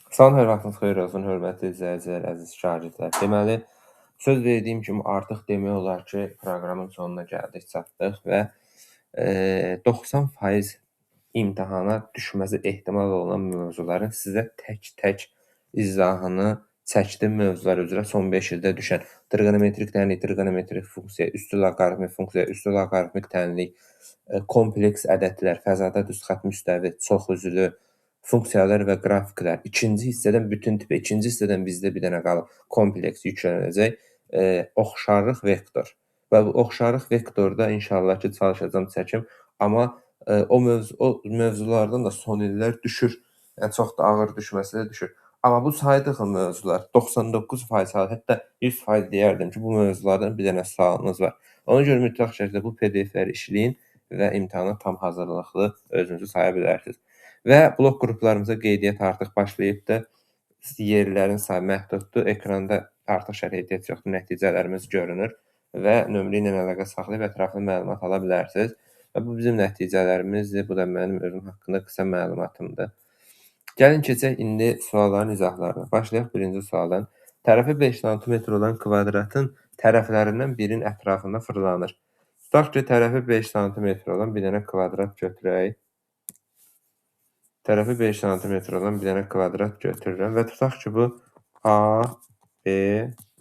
Salam, hər vaxtınız xeyir olsun, hörmətli izləyicilər, əziz şagirdlər. Deməli, söz verdiyim kimi artıq demək olar ki, proqramın sonuna gəldik, çatdıq və 90% imtahana düşməsi ehtimal olunan mövzuların sizə tək-tək izahını çəkdim mövzular üzrə son 5 ildə düşən trigonometrik tənlik, trigonometrik funksiya, üstü loqaritmik funksiya, üstü loqaritmik tənlik, kompleks ədədlər, fəzada düzxət müstəvi, çoxüzlü, funksiyalar və qrafiklər. İkinci hissədən bütün tipə, ikinci hissədən bizdə bir dənə qalıb kompleks yüklənəcək. Oxşarlıq vektor. Və bu oxşarlıq vektorda inşallah ki, çalışacağam çəkim. Amma o mövzulardan da son illər düşür. Yəni çox da ağır düşməsə də düşür. Amma bu saydığım mövzular 99% hətta 100% deyərdim ki, bu mövzulardan bir dənə sualınız var. Ona görə mütləq şəkildə bu PDF-ləri işləyin və imtahana tam hazırlıqlı özünüzü saya bilərsiniz. Və blok qruplarımıza qeydiyyat artıq başlayıbdır. Yerlərin sayı məhduddur. Ekranda artıq şərh ehtiyac yoxdur. Nəticələrimiz görünür və nömrə ilə əlaqə saxlayıb ətraflı məlumat ala bilərsiniz. Və bu bizim nəticələrimizdir. Bu da mənim özüm haqqında qısa məlumatımdır. Gəlin keçək indi sualların izahlarına. Başlayaq birinci sualdan. Tərəfi 5 sm olan kvadratın tərəflərindən birinin ətrafında fırlanır. Tutaq ki, tərəfi 5 sm olan bir dənə kvadrat götürək. Tərəfi 5 sm olan bir dənə kvadrat götürürəm və tutaq ki, bu A, B,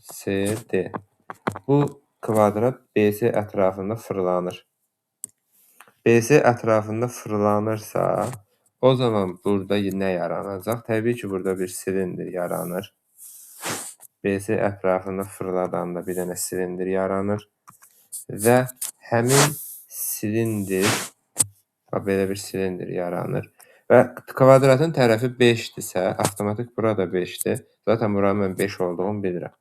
C, D. Bu kvadrat BC ətrafında fırlanır. BC ətrafında fırlanırsa, o zaman burada nə yaranacaq? Təbii ki, burada bir silindir yaranır. BC ətrafında fırladanda bir dənə silindir yaranır və həmin silindir, belə bir silindir yaranır. Və kvadratın tərəfi 5-dirsə, avtomatik burada 5-dir. Zaten buranın mən 5 olduğunu bilirəm.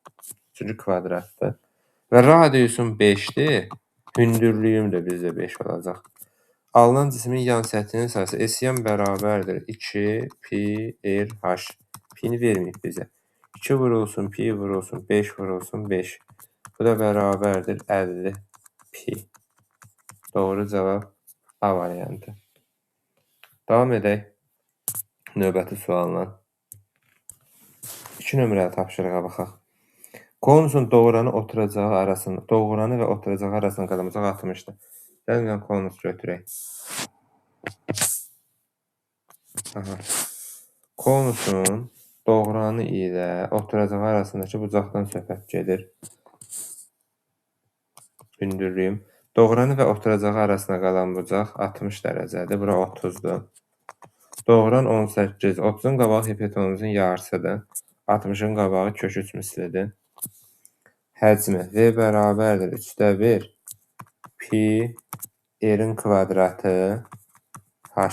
Çünki kvadratdır. Və radiusun 5-dir, hündürlüyüm də bizdə 5 olacaq. Alınan cismin yan səthinin sayısı S-yan bərabərdir 2 pi r h. Pi-ni verməyib bizə. 2 vurulsun, pi vurulsun, 5 vurulsun, 5. Bu da bərabərdir 50 pi. Doğru cavab A variantı. Davam edək növbəti sualla. 2 nömrəli tapşırığa baxaq. Konusun doğranı və oturacağı arasında qazanacaq 60-dır. Gəlin konus götürək. Konusun doğranı ilə oturacağı arasındakı bucaqdan söhbət gedir. Hündürlüyüm. Doğranı və oturacağı arasında qalan bucaq 60 dərəcədir. Bura 30-dur. Doğran 18, 30-un qabağı hipotenuzun yarısıdır. 60-ın qabağı kök 3 mislidir. Həcmi V bərabərdir 3/1 pi r-in kvadratı h.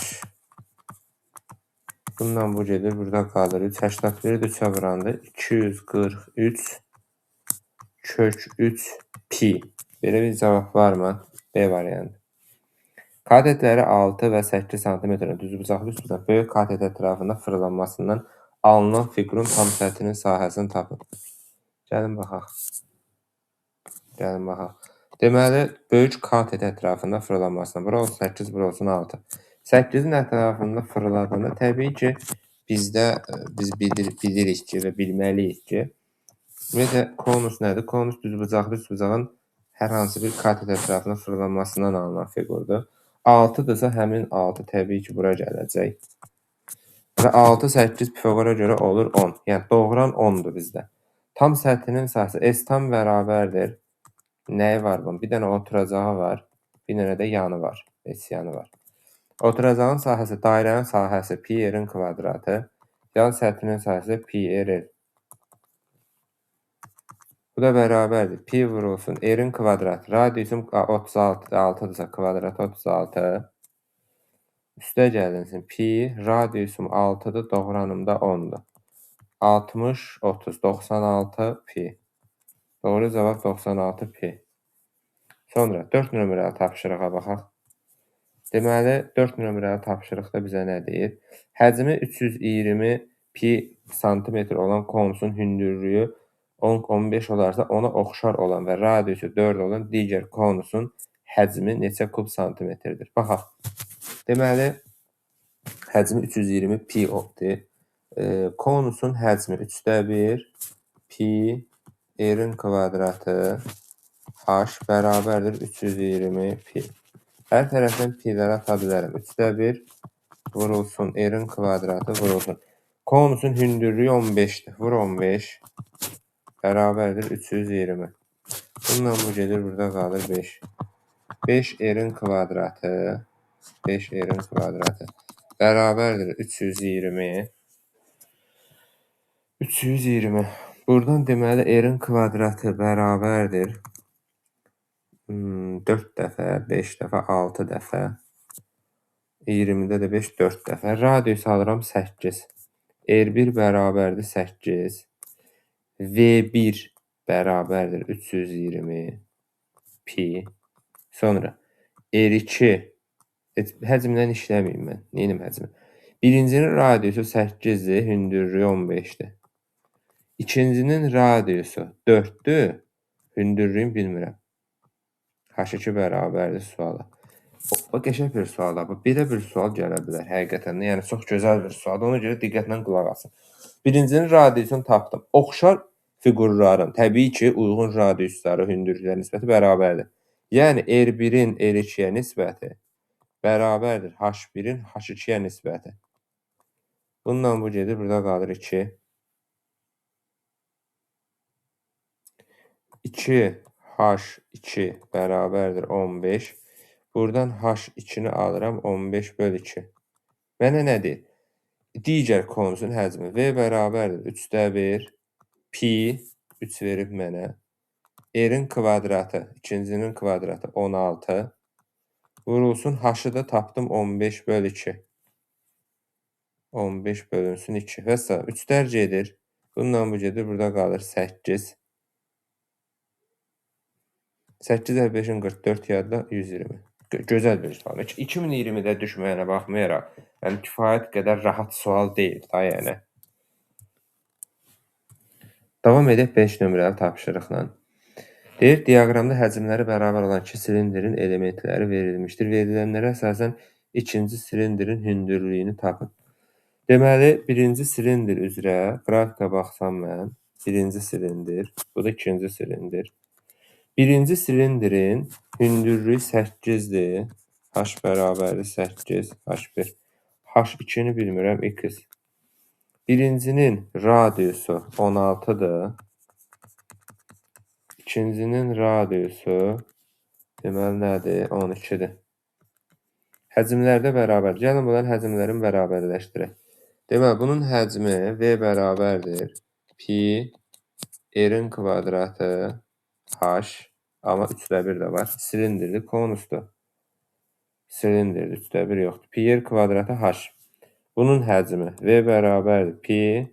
Bundan bu gedir, burada qalır 3. 81-i 3-ə vurandır. 243 kök 3 pi. Belə bir cavab varmı? B variantı. Katetləri 6 və 8 cm düzbucaqlı üstündən böyük katet ətrafında fırlanmasından alınan fiqurun tam səthinin sahəsini tapın. Gəlin baxaq. Deməli, böyük katet ətrafında fırlanmasından. Bura olsun 8, bura olsun 6. 8-in ətrafında fırladığında təbii ki, biz bilirik ki və bilməliyik ki, ümumiyyətlə konus nədir? Konus düzbucaqlı üstbucağın hər hansı bir katet ətrafında fırlanmasından alınan fiqurdur. 6-dırsa həmin 6 təbii ki, bura gələcək. Və 6, 8 Pifagora görə olur 10. Yəni, doğran 10-dur bizdə. Tam səthinin sahəsi S tam bərabərdir. Nəyi var bunun? Bir dənə oturacağı var. Bir dənə də yanı var. S yanı var. Oturacağın sahəsi, dairənin sahəsi pi r-in kvadratı. Yan səthinin sahəsi pi r. Bu da bərabərdir. Pi vurulsun r-in kvadratı. Radiusum 36-dırsa kvadrat 36. Üstə gəlinsin. Pi, radiusum 6-dır, doğranım da 10-dur. 60, 30, 96 pi. Doğru cavab 96 pi. Sonra 4 nömrəli tapşırığa baxaq. Deməli, 4 nömrəli tapşırıqda bizə nə deyir? Həcmi 320 pi santimetr olan konusun hündürlüyü 10-15 olarsa ona oxşar olan və radiusu 4 olan digər konusun həcmi neçə kub santimetrdir? Baxaq. Deməli, həcmi 320 pi oldu. Konusun həcmi 3/1 pi r-in kvadratı h bərabərdir 320 pi. Hər tərəfdən pi'ləri ata bilərəm. 3/1 vurulsun r-in kvadratı vurulsun. Konusun hündürlüyü 15'dir. Vur 15 bərabərdir 320. Bununla bu gedir, burada qalır 5. 5 r-in kvadratı 5 r-in kvadratı bərabərdir 320. 320. Buradan deməli r-in kvadratı bərabərdir 4 dəfə, 5 dəfə, 6 dəfə. 20-də də 5 4 dəfə. Radius alıram 8. R1 bərabərdir 8. V1 bərabərdir 320 pi. Sonra R2 həcmdən işləməyim mən. Neyim həcmi? Birincinin radiusu 8'dir, hündürlüyü 15'dir. İkincinin radiusu 4'dür, hündürlüyünü bilmirəm. H2 bərabərdir suala. O qəşəng bir sualdır. Belə bir sual gələ bilər həqiqətən də. Yəni çox gözəl bir sualdır. Ona görə diqqətlə qulaq asın. Birincinin radiusunu tapdım. Oxşar fiqurların təbii ki, uyğun radiusları, hündürlüklər nisbəti bərabərdir. Yəni R1-in R2-yə nisbəti bərabərdir H1-in H2-yə nisbəti. Bununla bu gedir, burada qalır 2. 2H2 bərabərdir 15. Buradan H2'ni alıram 15/2. Mənə nə deyir? Digər konusun həcmi V bərabərdir 3/1 pi 3 verib mənə. R-in kvadratı, ikincinin kvadratı 16. Vurulsun H-ı da tapdım 15/2. 15 bölünsün 2. Və s. 3'lər gedir. Bununla bu gedir. Burada qalır 8. 8 5'in 44 yadda 120. Gözəl bir sual. 2020'də düşməyənə baxmayaraq, yəni kifayət qədər rahat sual deyil da, yəni. Davam edək 5 nömrəli tapşırıqla. Deyir, diaqramda həcmləri bərabər olan iki silindrin elementləri verilmişdir. Verilənlərə əsasən ikinci silindrin hündürlüyünü tapın. Deməli, birinci silindir üzrə qrafika baxsam mən, birinci silindir, bu da ikinci silindir. Birinci silindirin hündürlüyü 8'dir. H bərabərdir 8, H1. H2'ni bilmirəm, x. Birincinin radiusu 16'dır. İkincinin radiusu deməli nədir? 12'dir. Həcmlərdə bərabər. Gəlin bunların həcmlərini bərabərləşdirək. Deməli, bunun həcmi V bərabərdir pi r-in kvadratı h, amma 3/1 də var. Silindirdir, konusdur. Silindirdir, 3/1 yoxdur. Pi r kvadratı h. Bunun həcmi V bərabərdir pi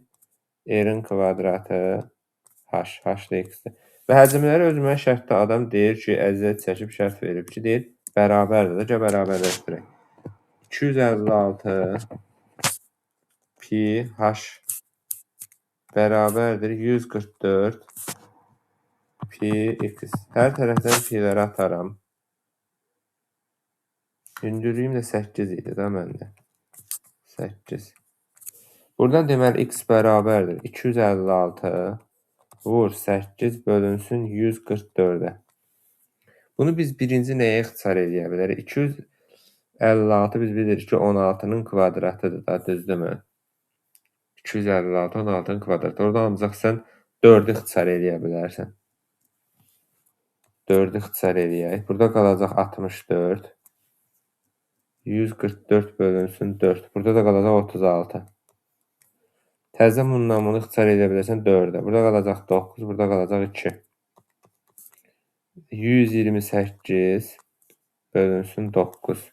r-in kvadratı h, h da x-dir. Və həcmləri öz mənə şərtdə adam deyir ki, əziyyət çəkib şərt verib ki, deyir, bərabərdir də, gəl bərabərləşdirək. 256 pi h bərabərdir 144 pi x. Hər tərəfdən pi'ləri ataram. Hündürlüyüm də 8 idi da məndə. 8. Buradan deməli x bərabərdir 256 vur 8 bölünsün 144'ə. Bunu biz birinci nəyə ixtisar edə bilərik? 256 biz bilirik ki 16'nın kvadratıdır da, düzdürmü? 256 16'nın kvadratı. Orada ancaq sən 4'ü ixtisar edə bilərsən. 4'ü ixtisar edək. Burada qalacaq 64. 144 bölünsün 4. Burada da qalacaq 36. Təzə bundan bunu ixtisar edə bilərsən 4'ə. Burada qalacaq 9, burada qalacaq 2. 128 bölünsün 9.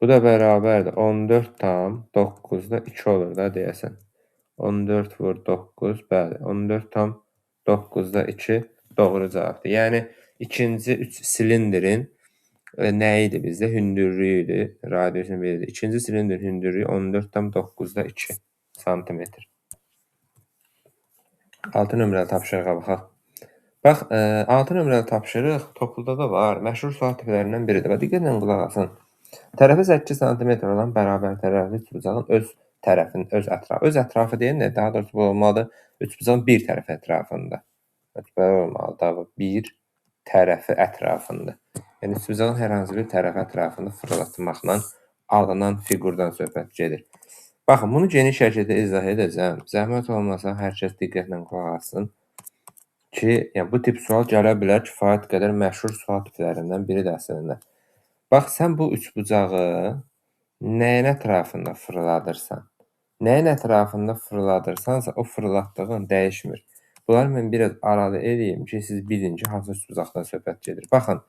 Bu da bərabərdir. 14 tam 9'da 2 olur da deyəsən. 14 vur 9, bəli. 14 tam 9'da 2 doğru cavabdır. Yəni, ikinci silindirin nə idi bizdə? Hündürlüyü idi. Radiusunu verirdi. İkinci silindirin hündürlüyü 14,9'da 2 santimetr. 6 nömrəli tapşırığa baxaq. Bax, 6 nömrəli tapşırıq Toplda da var. Məşhur sual tiplərindən biridir. Diqqətlə qulaq asın. Tərəfi 8 sm olan bərabər tərəfli üçbucağın öz ətrafı. Öz ətrafı deyil də, daha doğrusu bu olmalıdır üçbucağın bir tərəfi ətrafında. Belə olmalıdır da bu bir tərəfi ətrafında. Yəni üçbucağın hər hansı bir tərəfi ətrafında fırlatmaqla alınan fiqurdan söhbət gedir. Baxın, bunu geniş şəkildə izah edəcəm. Zəhmət olmasa hər kəs diqqətlə qulaq assın ki, yəni bu tip sual gələ bilər, kifayət qədər məşhur sual tiplərindən biridir əslində. Bax, sən bu üçbucağı nəyin ətrafında fırladırsan? Nəyin ətrafında fırladırsansa, o fırlatdığın dəyişmir. Bunları mən biraz aralı edeyim ki, siz bilin ki, hansı üçbucaqdan söhbət gedir. Baxın,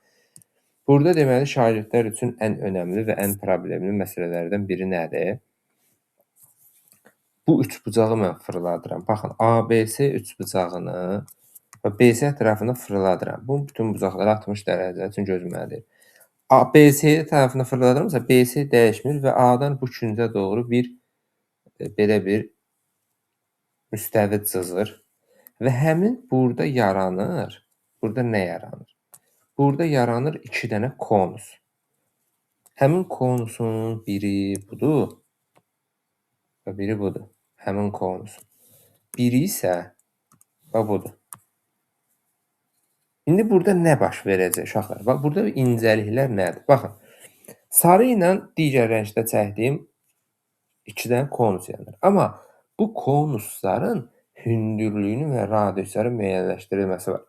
burada deməli şagirdlər üçün ən önəmli və ən problemli məsələlərdən biri nədir? Bu üçbucağı mən fırladıram. Baxın, ABC üçbucağını BC ətrafında fırladıram. Bu bütün bucaqları 60 dərəcə üçün gözləməlidir. BC tərəfinə fırladırımsa, BC dəyişmir və A-dan bu küncə doğru belə bir müstəvi cızır və həmin burada yaranır. Burada nə yaranır? Burada yaranır 2 dənə konus. Həmin konusun biri budur və biri budur. Həmin konus. Biri isə budur. İndi burada nə baş verəcək uşaqlar? Bax, burada incəliklər nədir? Baxın, sarı ilə digər rəngdə çəkdiyim 2 dənə konus yaranır. Amma bu konusların hündürlüyünü və radiusları müəyyənləşdirilməsi var.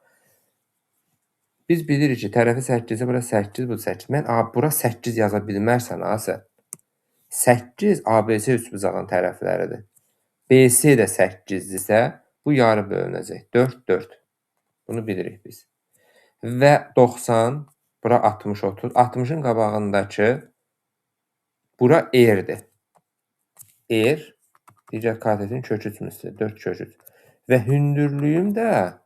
Biz bilirik ki, tərəfi 8-i, bura 8, bu 8. Mən bura 8 yaza bilmərsən, sən. 8 ABC üçbucağın tərəfləridir. BC də 8-dirsə, bu yarı bölünəcək. 4, 4. Bunu bilirik biz. Və 90, bura 60, 30. 60-ın qabağındakı bura R-dir. R, digər katetin kök 3 misli, 4 kök 3. Və hündürlüyüm də,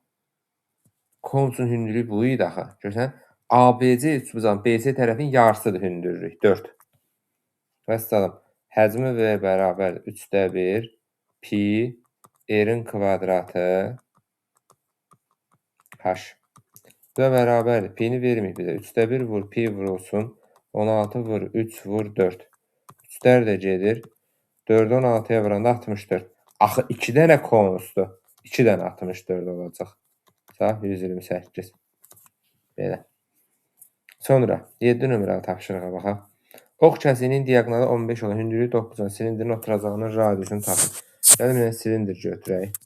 konusun hündürlüyü bu idi axı. Görsən, ABC üçbucağın BC tərəfin yarısıdır hündürlük, 4. Vəssalam, həcmi V bərabər 3/1 pi R-in kvadratı H. Bu da bərabərdir. Pi-ni verməyib bizə. 3/1 vur, pi vurulsun. 16 vur, 3 vur, 4. 3-lər də gedir. 4-ü 16-ya vuranda 64. Axı 2 dənə konusdur. 2 dənə 64 olacaq. Sağ 128. Belə. Sonra 7 nömrəli tapşırığa baxaq. Ox kəsiyinin diaqonalı 15 olan hündürlüyü 9 olan silindrin oturacağının radiusunu tapın. Gəlin mənə silindir götürək.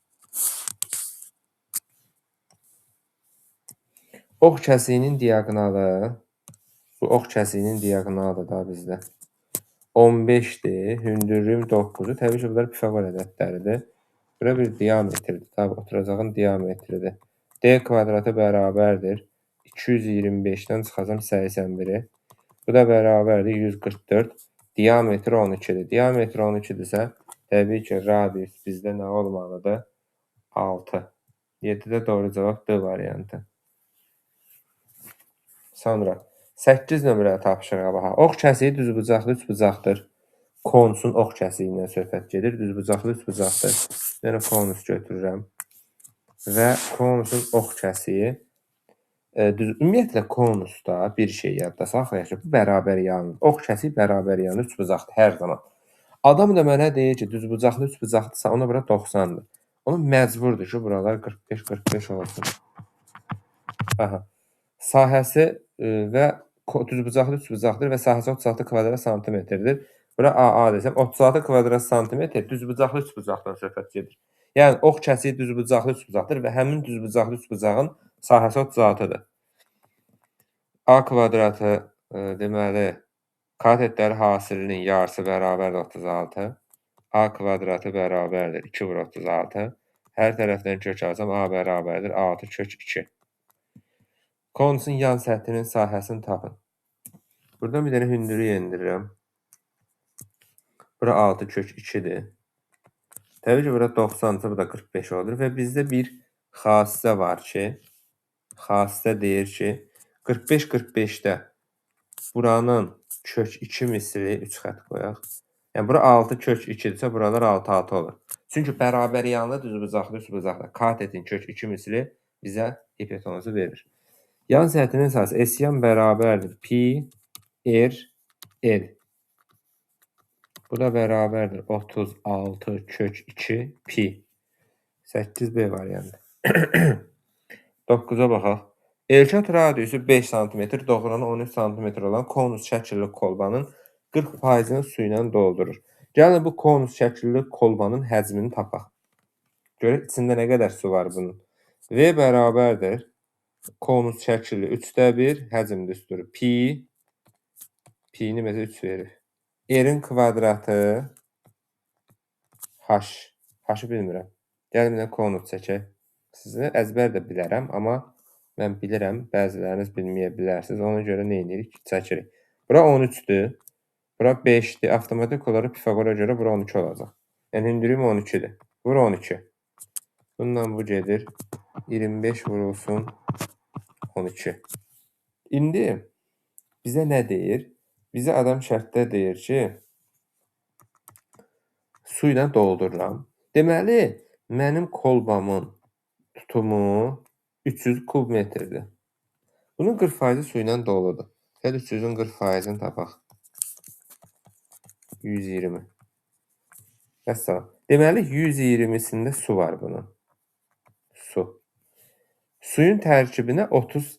Ox kəsiyinin diaqonalı, bu ox kəsiyinin diaqonalıdır da bizdə. 15-dir, hündürlüyüm 9-dur. Təbii ki, bunlar Pifaqor ədədləridir. Bura bir diametrdir. Tabii, oturacağın diametridir. D kvadratı bərabərdir. 225-dən çıxacam 81-i. Bu da bərabərdir 144. Diametri 12-dir. Diametri 12-dirsə, təbii ki, radius bizdə nə olmalıdır? 6. 7-də doğru cavab D variantı. Sonra 8 nömrəli tapşırığa baxaq. Ox kəsiyi düzbucaqlı üçbucaqdır. Konusun ox kəsiyindən söhbət gedir. Düzbucaqlı üçbucaqdır. Yəni konus götürürəm. Və konusun ox kəsiyi ümumiyyətlə konusda bir şey yadda saxlayaq ki, bu bərabər yanlı. Ox kəsiyi bərabər yanlı üçbucaqdır hər zaman. Adam da mənə deyir ki, düzbucaqlı üçbucaqdırsa ona bura 90-dır. Ona məcburdur ki, buralar 45-45 olsun. Aha. Sahəsi və düzbucaqlı üçbucaqdır və sahəsi 36 kvadrat santimetrdir. Bura AA desəm, 36 kvadrat santimetr düzbucaqlı üçbucaqdan söhbət gedir. Yəni, ox kəsiyi düzbucaqlı üçbucaqdır və həmin düzbucaqlı üçbucağın sahəsi 36-dır. A kvadratı deməli, katetləri hasilinin yarısı bərabərdir 36. A kvadratı bərabərdir 2 vur 36. Hər tərəfdən kök alsam A bərabərdir 6 kök 2. Konusun yan səthinin sahəsini tapın. Buradan bir dənə hündürlük endirirəm. Bura 6 kök 2-dir. Təbii ki, bura 90-dır, bu da 45 olur və bizdə bir xassisə var ki, xassisə deyir ki, 45-45-də buranın kök 2 misli 3 xət qoyaq. Yəni, bura 6 kök 2-dirsə, buralar 6-6 olur. Çünki bərabər yanlı düzbucaqlı üçbucaqda katetin kök 2 misli bizə hipotenuzu verir. Yan səthinin sahəsi S yan bərabərdir pi R L. Bu da bərabərdir 36 kök 2 pi. 8B variantı. 9-a baxaq. Elkət radiusu 5 sm, doğranı 13 sm olan konus şəkilli kolbanın 40%-ni su ilə doldurur. Gəlin bu konus şəkilli kolbanın həcmini tapaq. Görək içində nə qədər su var bunun. V bərabərdir konus şəkilli 3/1 həcm düsturu pi. Pi-ni bizə 3 verir. R-in kvadratı h. H-ı bilmirəm. Gəlin bir konus çəkək. Sizi əzbər də bilərəm, amma mən bilirəm, bəziləriniz bilməyə bilərsiniz. Ona görə nə edirik? Çəkirik. Bura 13-dür. Bura 5-dir. Avtomatik olaraq Pifaqora görə bura 12 olacaq. Yəni hündürlüyüm 12-dir. Bura 12. Bundan bu gedir. 25 vurulsun 12. İndi bizə nə deyir? Bizə adam şərtdə deyir ki, su ilə doldururam. Deməli, mənim kolbamın tutumu 300 kub metrdir. Bunun 40% su ilə doludur. Gəl 300-ün 40%-ni tapaq. 120. Məsələn, deməli 120-sində su var bunun. Su. Suyun tərkibinə 30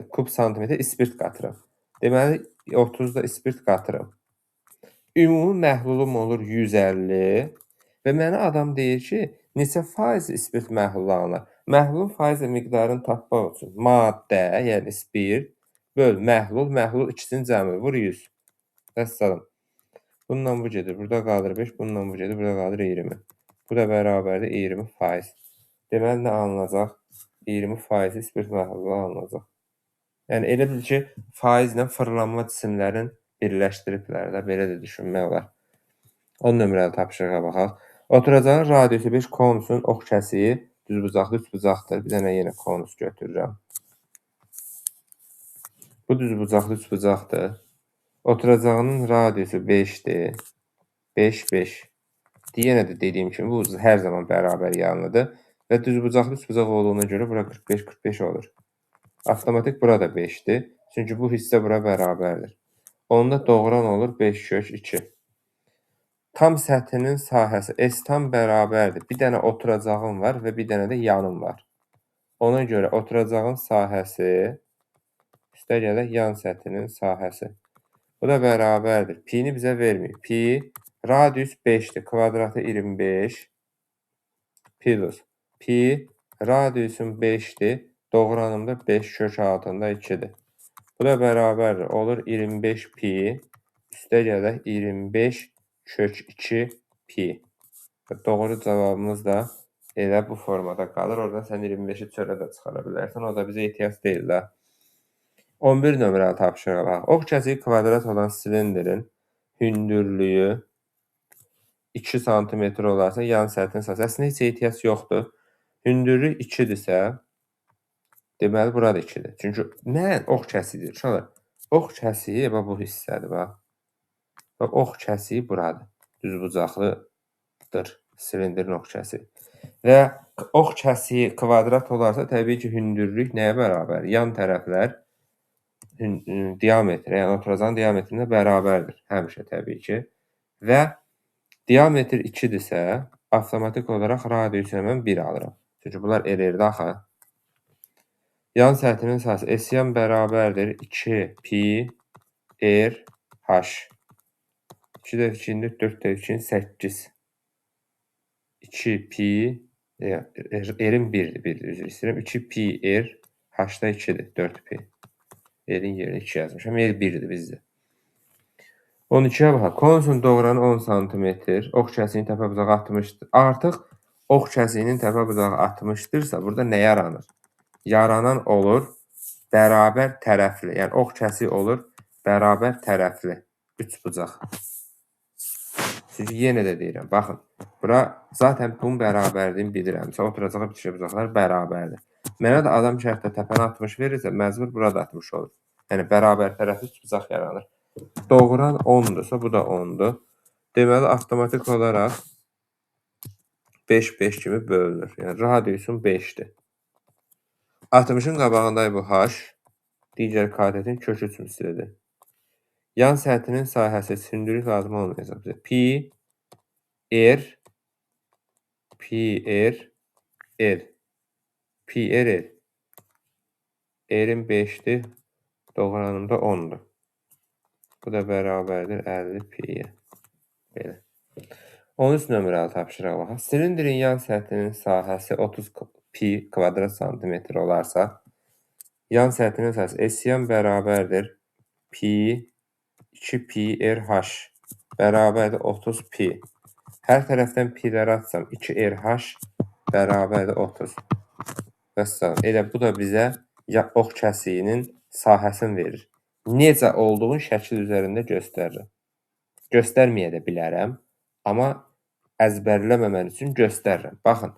kub santimetr ispirt qatıram. Deməli 30-da ispirt qatıram. Ümumi məhlulum olur 150 və mənə adam deyir ki, neçə faiz ispirt məhlulu alınır? Məhlulun faiz miqdarını tapmaq üçün maddə, yəni spirt böl məhlul, məhlul ikisinin cəmi vur 100. Vəssalam. Bundan bu gedir, burada qalır 5, bundan bu gedir, burada qalır 20. Bu da bərabərdir 20%. Deməli nə alınacaq? 20% ispirt məhlulu alınacaq. Yəni elə bil ki, faizlə fırlanma cisimlərin birləşdiriblər də, belə də düşünmək olar. 10 nömrəli tapşırığa baxaq. Oturacağın radiusu 5 konusun ox kəsiyi düzbucaqlı üçbucaqdır. Bir dənə yenə konus götürürəm. Bu düzbucaqlı üçbucaqdır. Oturacağının radiusu 5-dir. 5, 5. Yenə də dediyim kimi bu hər zaman bərabər yanlıdır. Və düzbucaqlı üçbucaq olduğuna görə bura 45, 45 olur. Avtomatik burada 5-dir. Çünki bu hissə bura bərabərdir. Onda doğran olur 5 kök 2. Tam səthinin sahəsi S tam bərabərdir. Bir dənə oturacağım var və bir dənə də yanım var. Ona görə oturacağın sahəsi üstəgələk yan səthinin sahəsi. Bu da bərabərdir. Pi-ni bizə vermir. Pi radius 5-dir. Kvadratı 25 plus. Pi radiusun 5-dir. Doğranımda 5 kök altında 2-dir. Bu da bərabərdir. Olur 25 pi üstəgələk 25 kök 2 pi. Doğru cavabımız da elə bu formada qalır. Oradan sən 25-i çölə də çıxara bilərsən. O da bizə ehtiyac deyil də. 11 nömrəli tapşırığa bax. Ox kəsiyi kvadrat olan silindrin hündürlüyü 2 sm olarsa yan səthin sahəsi. Əslində heç ehtiyac yoxdur. Hündürlük 2-dirsə, deməli burada 2-dir. Çünki mən ox kəsiyidir. Uşaqlar, ox kəsiyi bu hissədir. Bax, ox kəsiyi buradır. Düzbucaqlıdır silindrin ox kəsiyi. Və ox kəsiyi kvadrat olarsa, təbii ki, hündürlük nəyə bərabər? Yan tərəflər diametrə, yəni oturacağın diametrinə bərabərdir. Həmişə təbii ki. Və diametr 2-dirsə, avtomatik olaraq radiusu mən 1 alıram. Çünki bunlar el-erdə axı. Yan səthinin sahəsi S-yan bərabərdir 2 pi r h. 2 də 2-nin 4 də 2-nin 8. 2 pi r-in 1-dir, üzr istəyirəm. 2 pi r h-da 2-dir, 4 pi. R-in yerinə 2 yazmışam. R 1-dir bizdə. 12-yə baxaq. Konusun doğranı 10 sm. Ox kəsiyinin təpə bucağı 60-dır. Artıq ox kəsiyinin təpə bucağı 60-dırsa, burada nə yaranır? Yaranan olur bərabər tərəfli. Yəni ox kəsiyi olur bərabər tərəfli. 3 bucaq. Çünki yenə də deyirəm. Baxın. Bura zaten bunun bərabərliyini bilirəm. Məsələn, oturacağı bitişik bucaqlar bərabərdir. Mənə də adam şərtdə təpəni 60 verirsə, məcbur burada 60 olur. Yəni bərabər tərəfli 3 bucaq yaranır. Doğuran 10'dursa, bu da 10'dur. Deməli, avtomatik olaraq 5 kimi bölünür. Yəni radiusun 5'dir. 60'ın qabağındayı bu h, digər katetin kök 3 mislidir. Yan səthinin sahəsi hündürlük lazım olmayacaq bizə. R L R. R'in 5'dir, doğranımda 10'dur. Bu da bərabərdir 50 pi'yə. Belə. 13 nömrəli tapşırıq baxaq. Silindrin yan səthinin sahəsi 30 pi kvadrat santimetr olarsa, yan səthinin sahəsi S-yan bərabərdir pi 2 pi RH bərabərdir 30 pi. Hər tərəfdən pi'ləri atsam 2 RH bərabərdir 30. Vəssalam. Elə bu da bizə ox kəsiyinin sahəsini verir. Necə olduğunu şəkil üzərində göstərir. Göstərməyə də bilərəm, amma əzbərləməmək üçün göstərirəm. Baxın,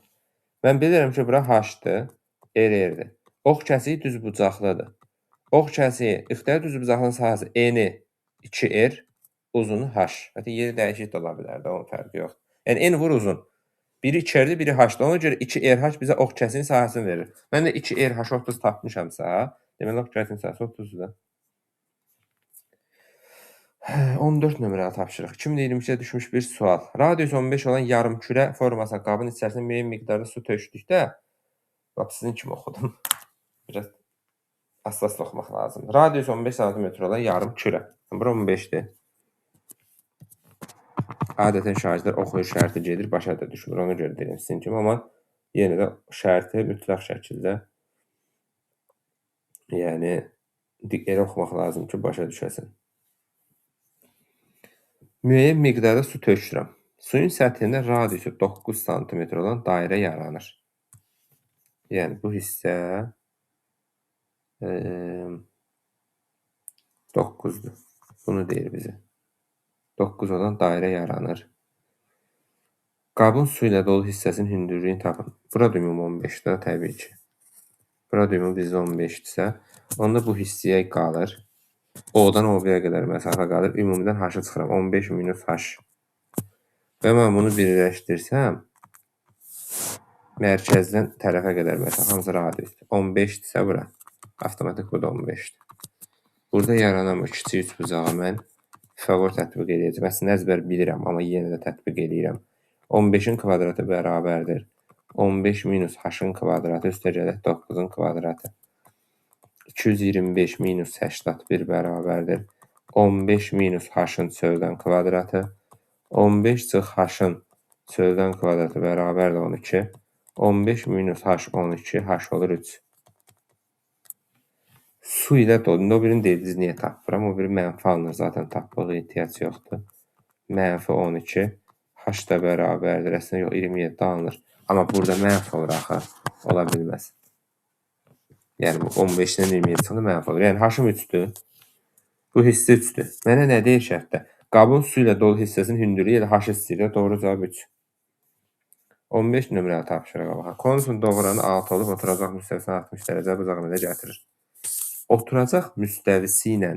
mən bilirəm ki, bura H-dır, R-dir. Ox kəsiyi düzbucaqlıdır. Ox kəsiyi ixtiyar düzbucaqlının sahəsi eni 2R, uzunu H. Hətta yeri dəyişik də ola bilər də, onun fərqi yox. Yəni en vur uzun. Biri 2R-dir, biri H-dır. Ona görə 2RH bizə ox kəsiyinin sahəsini verir. Mən də 2RH 30 tapmışamsa, deməli ox kəsiyinin sahəsi 30-dur. 14 nömrəli tapşırıq. 2022-də düşmüş bir sual. Radius 15 olan yarımkürə formasına qabın içərisinə müəyyən miqdarda su tökdükdə, bax sizin kimi oxudum. Biraz əsaslı oxumaq lazımdır. Radius 15 cm olan yarımkürə. Bura 15-dir. Adətən şagirdlər oxuyur, şərti gedir, başa da düşmür. Ona görə deyirəm sizin kimi, amma yenə də şərti mütləq şəkildə, yəni elə oxumaq lazım ki, başa düşəsən. Müəyyən miqdarda su tökürəm. Suyun səthində radiusu 9 cm olan dairə yaranır. Yəni bu hissə 9-dur. Bunu deyir bizə. 9 olan dairə yaranır. Qabın su ilə dolu hissəsinin hündürlüyünü tapın. Burada ümumi 15-də təbii ki. Burada ümumi bizdə 15-dirsə, onda bu hissəyə qalır. O-dan O-ya qədər məsafə qalır. Ümumidən H-ı çıxıram. 15 minus H. Və mən bunu birləşdirsəm, mərkəzdən tərəfə qədər məsafə hansı radiusdur? 15-dirsə bura. Avtomatik bu da 15-dir. Burada yaranan bu kiçik üçbucağı mən Pifaqor tətbiq edəcəm. Əslində əzbər bilirəm, amma yenə də tətbiq edirəm. 15-in kvadratı bərabərdir 15 minus H-ın kvadratı üstə gələk 9-un kvadratı. 225 minus 81 bərabərdir 15 minus H-ın çöldən kvadratı. 15 çıx H-ın çöldən kvadratı bərabərdir 12. 15 minus H 12, H olur 3. Su ilə dolu. O birini deyirdiniz, niyə tapıram? O biri mənfi alınır, zaten tapmağa ehtiyac yoxdur. Mənfi 12. H da bərabərdir. Əslində yox, 27 alınır. Amma burada mənfi olur axı. Ola bilməz. Yəni bu 15-dən 27 çıxanda mənfi olur. Yəni H-ım 3-dür. Bu hissə 3-dür. Mənə nə deyir şərtdə? Qabın su ilə dolu hissəsinin hündürlüyü ilə H istəyir. Doğru cavab 3. 15 nömrəli tapşırığa baxaq. Konusun doğranı 6 olub, oturacaq müstəvisinə 60 dərəcə buzaq əmələ gətirir. Oturacaq müstəvisi ilə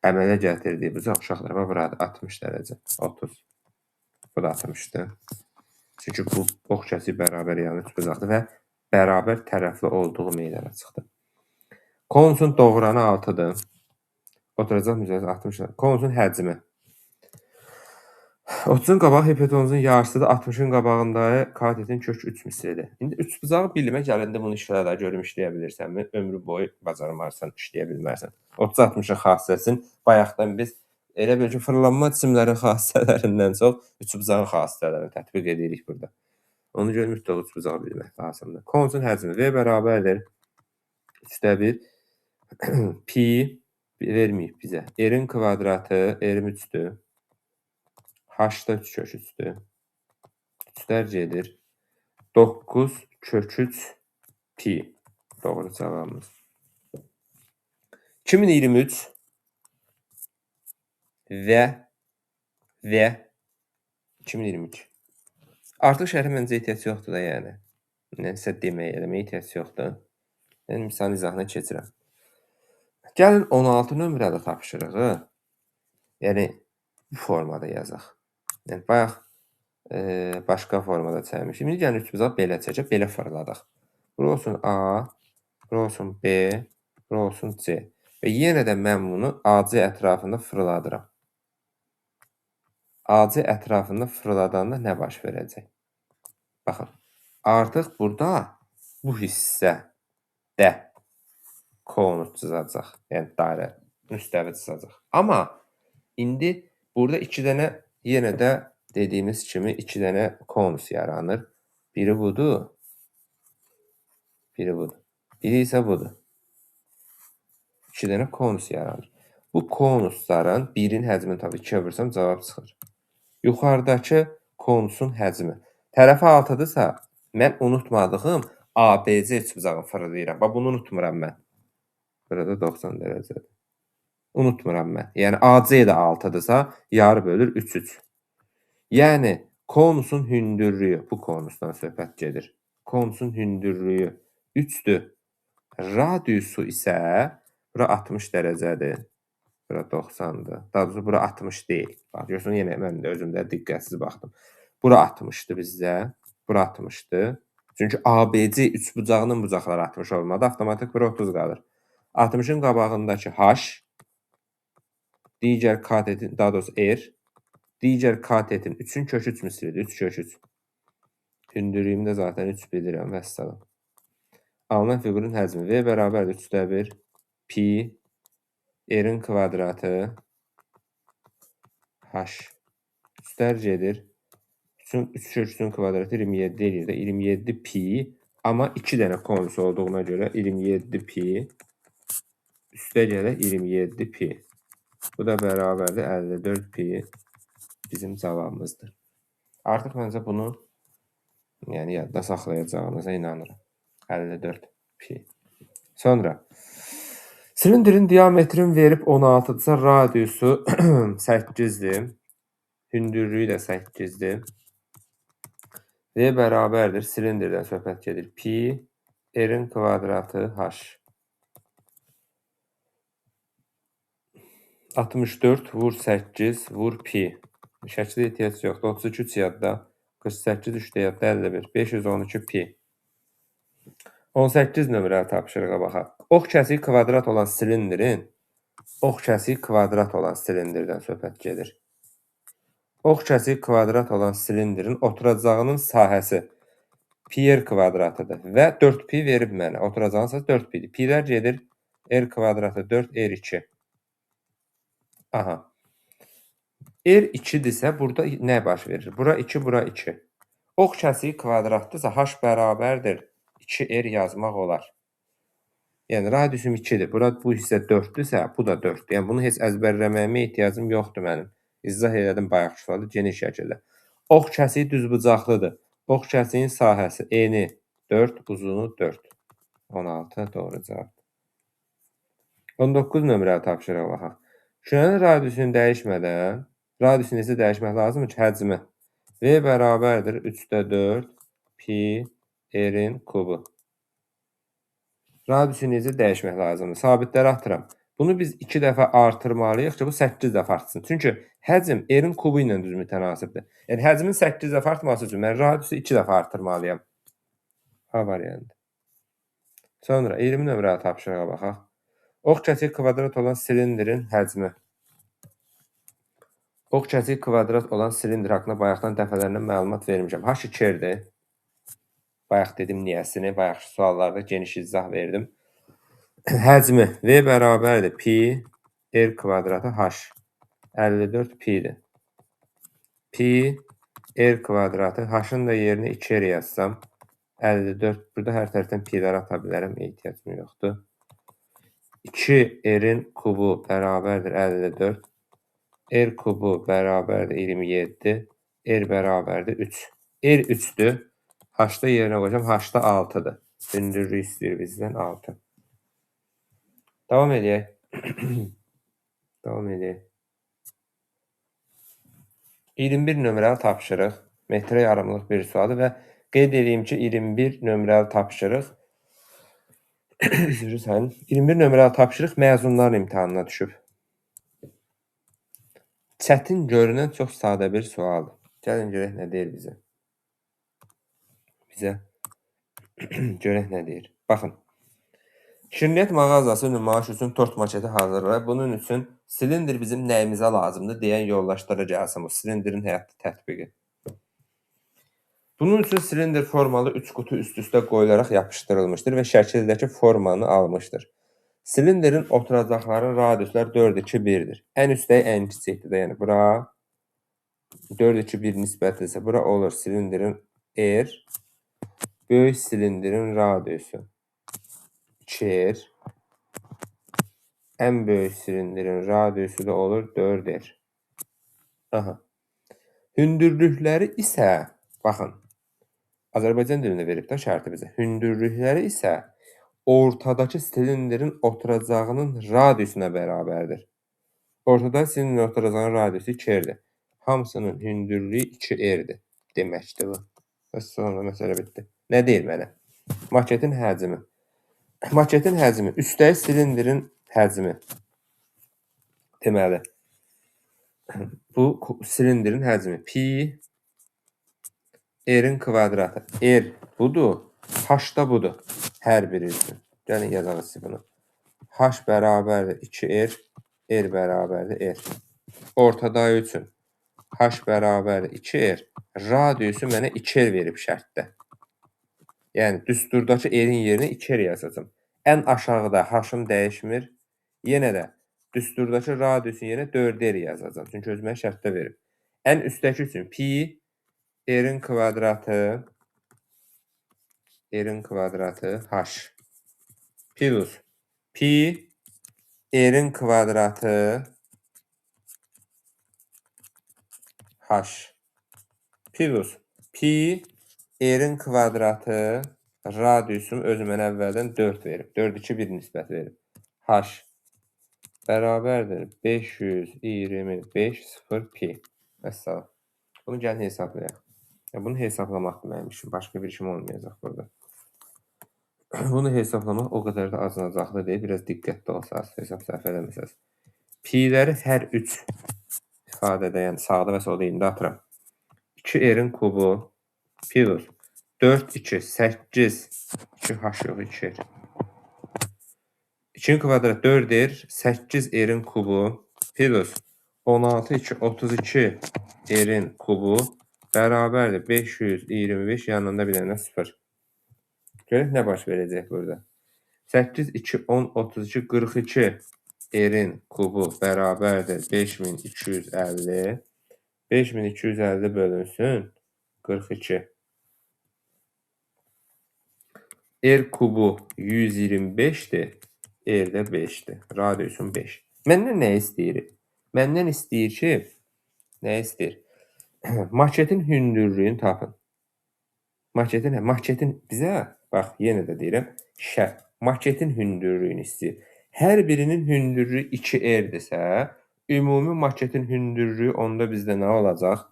əmələ gətirdiyi buzaq uşaqlar buradır 60 dərəcə. 30. Bu da 60-dır. Çünki bu ox kəsiyi bərabər yəni 3 buzaqdır və bərabər tərəfli olduğu meydana çıxdı. Konusun doğranı 6-dır. Oturacaq müstəvisi 60 dərəcə. Konusun həcmi. 30-un qabağı hipotenuzun yarısıdır, 60-ın qabağında katetin kök 3 mislidir. İndi üçbucağı bilmə gələndə bunu işlədə görüm işləyə bilirsənmi? Ömrü boyu bacarmarsan, işləyə bilmərsən. 30-60-ın xassəsini bayaqdan biz elə bil ki, fırlanma cisimlərin xassələrindən çox üçbucağın xassələrini tətbiq edirik burada. Onu görə mütləq üçbucağı bilmək lazımdır. Konusun həcmi V bərabərdir 3/1 pi verməyib bizə. R-in kvadratı, R-im 3-dür. H-da 3 kök 3-dür. 3-lər gedir. 9 kök 3 pi. Doğru cavabımız. 2023 və 2023. Artıq şərhə məncə ehtiyac yoxdur da yəni. Nəsə deməyə ehtiyac yoxdur. Yəni misal izahına keçirəm. Gəlin 16 nömrəli tapşırığı, yəni bu formada yazaq. Yəni bayaq başqa formada çəkmişik. İndi gəlin üçbucaq belə çəkək, belə fırladaq. Bura olsun A, bura olsun B, bura olsun C. Və yenə də mən bunu AC ətrafında fırladıram. AC ətrafında fırladanda nə baş verəcək? Baxın, artıq burada bu hissədə konus çizacaq. Yəni dairə, müstəvi çizacaq. Amma indi burada 2 dənə yenə də dediyimiz kimi 2 dənə konus yaranır. Biri budur, biri budur. Biri isə budur. 2 dənə konus yaranır. Bu konusların birinin həcmini tabii 2-yə vursam cavab çıxır. Yuxarıdakı konusun həcmi. Tərəfi 6-dırsa, mən unutmadığım ABC üçbucağı fırlayıram. Bax, bunu unutmuram mən. Burada 90 dərəcədir. Unutmuram mən. Yəni, AC də 6-dırsa, yarı bölür 3-3. Yəni, konusun hündürlüyü, bu konusdan söhbət gedir. Konusun hündürlüyü 3-dür. Radiusu isə, bura 60 dərəcədir. Bura 90'dır. Daha doğrusu bura 60 deyil. Bax, görürsünüz, yenə mən də özümdə diqqətsiz baxdım. Bura 60'dır bizdə. Bura 60'dır. Çünki ABC üçbucağının bucaqları 60 olmadı. Avtomatik bura 30 qalır. 60'ın qabağındakı H, digər katetin, daha doğrusu R, digər katetin 3'ün kök 3 mislidir. 3 kök 3. Hündürlüyümü də zaten 3 bilirəm. Vəssalam. Alınan fiqurun həcmi V bərabərdir 3/1 pi R'in kvadratı H üstər gedir. 3 kökün kvadratı 27 eləyir də 27 pi. Amma 2 dənə konus olduğuna görə 27 pi üstə gələ 27 pi. Bu da bərabərdir 54 pi bizim cavabımızdır. Artıq məncə bunu yəni yadda saxlayacağınıza inanıram. 54 pi. Sonra silindrin diametrini verib 16'dırsa radiusu 8'dir. Hündürlüyü də 8'dir. V bərabərdir. Silindirdən söhbət gedir. Pi, R'in kvadratı H. 64 vur 8 vur pi. Şəkildə ehtiyac yoxdur. 33 yadda. 48 3 yadda 51. 512 pi. 18 nömrəli tapşırığa baxaq. Ox kəsiyi kvadrat olan silindirin ox kəsiyi kvadrat olan silindirdən söhbət gedir. Ox kəsiyi kvadrat olan silindirin oturacağının sahəsi pi r kvadratıdır və 4 pi verib mənə. Oturacağının sahəsi 4 pidir. Pilər gedir r kvadratı 4 r2. Aha. R2-dirsə burada nə baş verir? Bura 2, bura 2. Ox kəsiyi kvadratdırsa h bərabərdir 2r yazmaq olar. Yəni radiusum 2-dir. Burada bu hissə 4-dürsə, bu da 4-dür. Yəni bunu heç əzbərləməyimə ehtiyacım yoxdur mənim. İzah elədim bayaqki sualı geniş şəkildə. Ox kəsiyi düzbucaqlıdır. Ox kəsiyin sahəsi eni 4, uzunu 4. 16 doğru cavab. 19 nömrəli tapşırığa baxaq. Şünənin radiusunu dəyişmədən, radiusunu necə dəyişmək lazımdır ki, həcmi V bərabərdir 3/4 pi R'in kubu. Radiusunu necə dəyişmək lazımdır? Sabitləri atıram. Bunu biz 2 dəfə artırmalıyıq ki, bu 8 dəfə artsın. Çünki həcm R'in kubu ilə düz mütənasibdir. Yəni həcmin 8 dəfə artması üçün mən radiusu 2 dəfə artırmalıyam. A variantı. Sonra 20 nömrəli tapşırığa baxaq. Ox kəsiyi kvadrat olan silindirin həcmi. Ox kəsiyi kvadrat olan silindir haqqında bayaqdan dəfələrlə məlumat vermişəm. H 2-dir. Bayaq dedim niyəsini, bayaqki suallarda geniş izah verdim. Həcmi V bərabərdir pi R kvadratı H. 54 pi'dir. Pi R kvadratı H'ın da yerinə 2R yazsam 54. Burada hər tərəfdən pi'ləri ata bilərəm, ehtiyacım yoxdur. 2R'in kubu bərabərdir 54. R kubu bərabərdir 27. R bərabərdir 3. R 3'dür. H'da yerinə qoyacağım. H'da 6'dır. Hündürlük istəyir bizdən 6. Davam edək. Davam edək. 21 nömrəli tapşırıq. Metrə yarımlıq bir sualı və qeyd edeyim ki, 21 nömrəli tapşırıq 21 nömrəli tapşırıq məzunların imtahanına düşüb. Çətin görünən çox sadə bir sualdır. Gəlin görək nə deyir bizə. Bizə görək nə deyir. Baxın. Şirniyyat mağazası nümayiş üçün tort maketi hazırlayır. Bunun üçün silindr bizim nəyimizə lazımdır deyən yoldaşlara gəlsin bu silindrin həyatda tətbiqi. Bunun üçün silindr formalı 3 qutu üst-üstə qoyularaq yapışdırılmışdır və şəkildəki formanı almışdır. Silindrin oturacaqları radiuslar 4-2-1-dir. Ən üstəyi ən kiçikdir də, yəni bura 4-2-1 nisbəti isə bura olur silindrin R, böyük silindrin radiusu 2R, ən böyük silindrin radiusu da olur 4R. Aha. Hündürlükləri isə, baxın, Azərbaycan dilində verib də şərti bizə. Hündürlükləri isə ortadakı silindrin oturacağının radiusuna bərabərdir. Ortada silindrin oturacağının radiusu 2R-dir. Hamısının hündürlüyü 2R-dir deməkdir bu. Və sonra məsələ bitdi. Nə deyir mənə? Maketin həcmi. Maketin həcmi, üstəlik silindrin həcmi. Deməli, bu silindrin həcmi pi R-in kvadratı. R budur, H da budur. Hər biri üçün. Gəlin yazalım siz bunu. H bərabərdir 2R, R bərabərdir R. Ortadayı üçün H bərabərdir 2R. Radiusu mənə 2R verib şərtdə. Yəni, düsturdakı R-in yerinə 2R yazacağım. Ən aşağıda H-ım dəyişmir. Yenə də düsturdakı radiusun yerinə 4R yazacağım. Çünki özümə şərtdə verib. Ən üstdəki üçün pi R-in kvadratı H plus pi R-in kvadratı H plus pi R-in kvadratı radiusum özü mənə əvvəldən 4 verib. 4-2-1 nisbət verib. H bərabərdir 525 pi. Vəssalam. Bunu gəlin hesablayaq. Bunu hesaplamaq mənim işim. Başqa bir işim olmayacaq burada. Bunu hesaplamaq o qədər də acınacaqlı deyil. Biraz diqqətli olsanız, hesab səhv eləməsəz. Pi'ləri hər 3 ifadədə, yəni sağda və solda indi atıram. 2R-in kubu plus 4, 2, 8, 2H yox, 2R. 2'nin kvadratı 4R, 8R'in kubu plus 16, 2, 32 R'in kubu bərabərdir 525 yanında bir dənə 0. Görək nə baş verəcək burada. 8, 2, 10, 32, 42 R'in kubu bərabərdir 5250. 5250 bölünsün 42. R kubu 125'dir. R də 5'dir. Radiusun 5. Məndən nə istəyir? Məndən istəyir ki, nə istəyir? Maketin hündürlüyünü tapın. Maketin bizə, bax, yenə də deyirəm, şərt. Maketin hündürlüyünü istəyir. Hər birinin hündürlüyü 2R-dirsə, ümumi maketin hündürlüyü onda bizdə nə olacaq?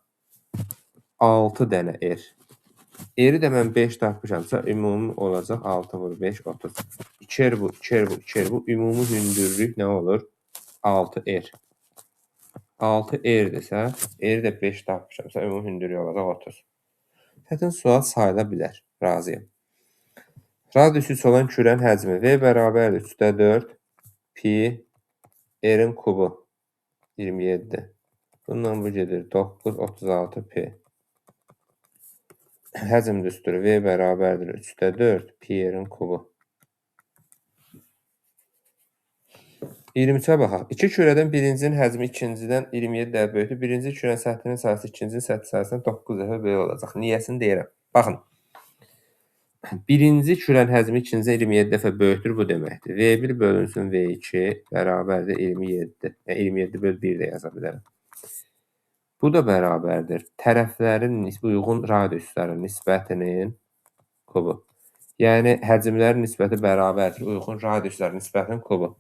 6 dənə R. R-i də mən 5 tapmışamsa, ümumi olacaq 6 vur 5, 30. 2R bu, 2R bu, 2R bu. Ümumi hündürlük nə olur? 6R. 6R-dirsə, R-i də 5 tapmışamsa, ümumi hündürlük olacaq 30. Çətin sual sayıla bilər. Razıyam. Radiusu 3 olan kürənin həcmi V bərabərdir 3/4 pi R-in kubu 27. Bundan bu gedir 9, 36 pi. Həcm düsturu V bərabərdir 3/4 pi R-in kubu. 23-ə baxaq. İki kürədən birincinin həcmi ikincidən 27 dəfə böyükdür. Birinci kürənin səthinin sayısı ikincinin səthi sayısından 9 dəfə böyük olacaq. Niyəsini deyirəm. Baxın. Birinci kürənin həcmi ikincidən 27 dəfə böyükdür. Bu deməkdir. V1 bölünsün V2 bərabərdir 27. 27 böl 1 də yaza bilərəm. Bu da bərabərdir. Tərəflərin uyğun radiusların nisbətinin kubu. Yəni, həcmlərin nisbəti bərabərdir. Uyğun radiusların nisbətinin kubu.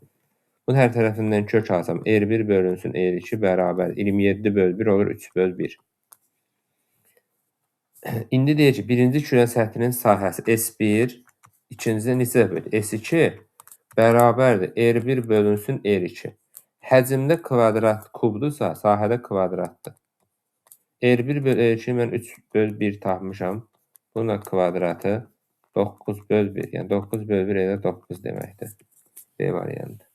Bunun hər tərəfindən kök alsam, R1 bölünsün R2 bərabər 27 böl 1 olur 3 böl 1. İndi deyək ki, birinci kürə səthinin sahəsi S1, ikincisi neçə böyükdür? S2 bərabərdir R1 bölünsün R2. Həcmdə kvadrat kubdursa, sahədə kvadratdır. R1 böl R2 mən 3 böl 1 tapmışam. Bunun kvadratı 9 böl 1. Yəni 9 böl 1 elə 9 deməkdir. B variantı.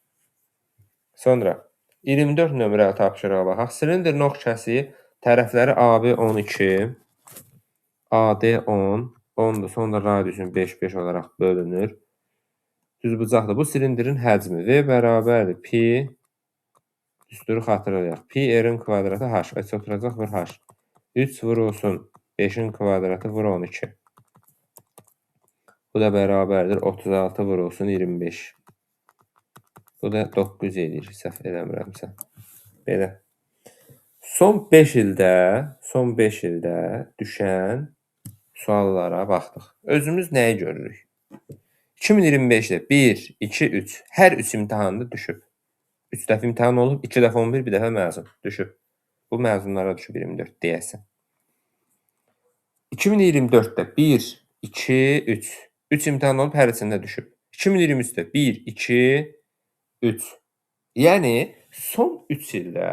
Sonra 24 nömrəli tapşırığa baxaq. Silindrin ox kəsiyi tərəfləri AB 12, AD 10, 10-dur. Sonra radiusun 5 olaraq bölünür. Düzbucaqdır. Bu silindrin həcmi V bərabərdir pi, düsturu xatırlayaq. Pi r-in kvadratı h. Heç oturacaq vur h. 3 vurulsun 5-in kvadratı vur 12. Bu da bərabərdir 36 vurulsun 25. Bu da 9 edir, səhv eləmirəmsə. Belə. Son 5 ildə düşən suallara baxdıq. Özümüz nəyi görürük? 2025-də 1, 2, 3. Hər 3 imtahanda düşüb. 3 dəfə imtahan olub, 2 dəfə 11, bir dəfə məzun düşüb. Bu məzunlara düşüb 24 deyəsən. 2024-də 1, 2, 3. 3 imtahan olub, hər içində düşüb. 2023-də 1, 2, 3. Yəni son 3 ildə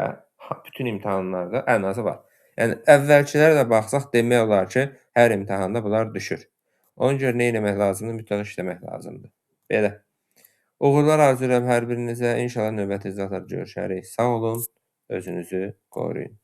bütün imtahanlarda ən azı var. Yəni əvvəlkilərə də baxsaq demək olar ki, hər imtahanda bunlar düşür. Ona görə nə etmək lazımdır? Mütləq işləmək lazımdır. Belə. Uğurlar arzulayıram hər birinizə. İnşallah növbəti izahatlarda görüşərik. Sağ olun, özünüzü qoruyun.